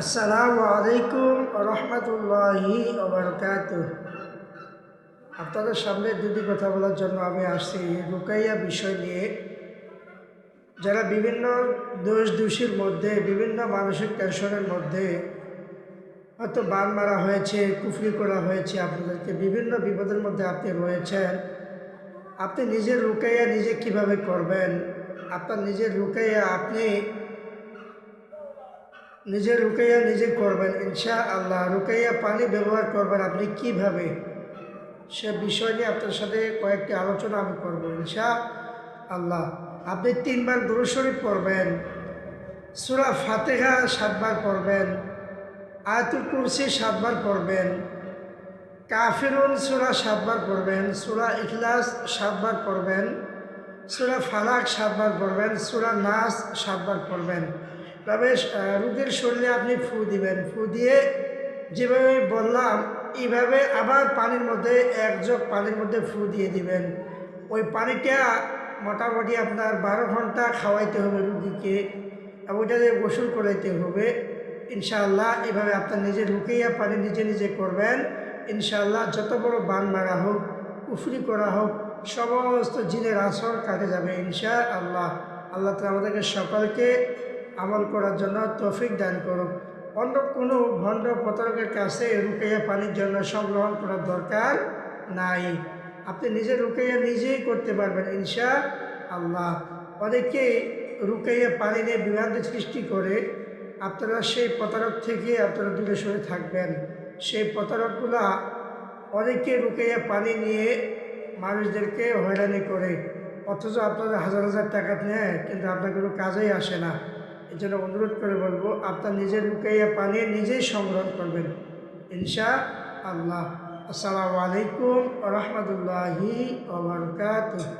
আসসালামু আলাইকুম রহমতুল্লাহি ওবরকাতুহ। আপনাদের সামনে দুটি কথা বলার জন্য আমি আসছি রুকাইয়া বিষয় নিয়ে। যারা বিভিন্ন দোষীর মধ্যে, বিভিন্ন মানসিক টেনশনের মধ্যে হয়তো বান মারা হয়েছে, কুফরি করা হয়েছে, আপনাদেরকে বিভিন্ন বিপদের মধ্যে আপনি রয়েছেন। আপনি নিজের রুকাইয়া নিজে কিভাবে করবেন? আপনার নিজের রুকাইয়া আপনি নিজের রুকাইয়া নিজে করবেন ইনশাআল্লাহ। রুকাইয়া পানি ব্যবহার করবেন আপনি কিভাবে, সে বিষয় নিয়ে আপনার সাথে কয়েকটি আলোচনা আমি করবো ইনশাআল্লাহ। আপনি 3 বার দুরূদ শরীফ পড়বেন, সূরা ফাতিহা 7 বার পড়বেন, আয়াতুল কুরসি 7 বার পড়বেন, কাফিরুন সূরা 7 বার পড়বেন, সূরা ইখলাস 7 বার পড়বেন, সূরা ফালাক 7 বার পড়বেন, সূরা নাস 7 বার পড়বেন। তবে রোগীর শরীরে আপনি ফু দিবেন, ফু দিয়ে যেভাবে বললাম এইভাবে আবার পানির মধ্যে 1 জগ পানির মধ্যে ফু দিয়ে দিবেন। ওই পানিটা মোটামুটি আপনার 12 ঘন্টা খাওয়াইতে হবে রুগীকে, এবং ওইটা দিয়ে গোসল করাইতে হবে ইনশাআল্লাহ। এভাবে আপনার নিজের রুকাইয়া পানি নিজে নিজে করবেন ইনশাআল্লাহ। যত বড় বান মারা হোক, কুফরি করা হোক, সমস্ত জিনের আসর কাটে যাবে ইনশাআল্লাহ। আল্লাহ তাআলা আমাদেরকে সকলকে আমল করার জন্য তৌফিক দান করুক। অন্য কোনো ভণ্ড প্রতারকের কাছে রুকাইয়া পানির জন্য সংগ্রহণ করার দরকার নাই। আপনি নিজের রুকাইয়া নিজেই করতে পারবেন ইনশাআল্লাহ। অনেকে রুকাইয়া পানি নিয়ে বিভ্রান্তি সৃষ্টি করে, আপনারা সেই প্রতারক থেকে আপনারা দূরে সরে থাকবেন। সেই প্রতারকগুলা অনেকে রুকাইয়া পানি নিয়ে মানুষদেরকে হয়রানি করে, অথচ আপনাদের হাজার হাজার টাকা নেয়, কিন্তু আপনার কোনো কাজেই আসে না। এই জন্য অনুরোধ করে বলবো, আপনার নিজের রুকাইয়া পানি নিজেই সংগ্রহ করবেন ইনশাআল্লাহ। আসসালামু আলাইকুম রহমতুল্লাহি ওয়া বারাকাতুহু।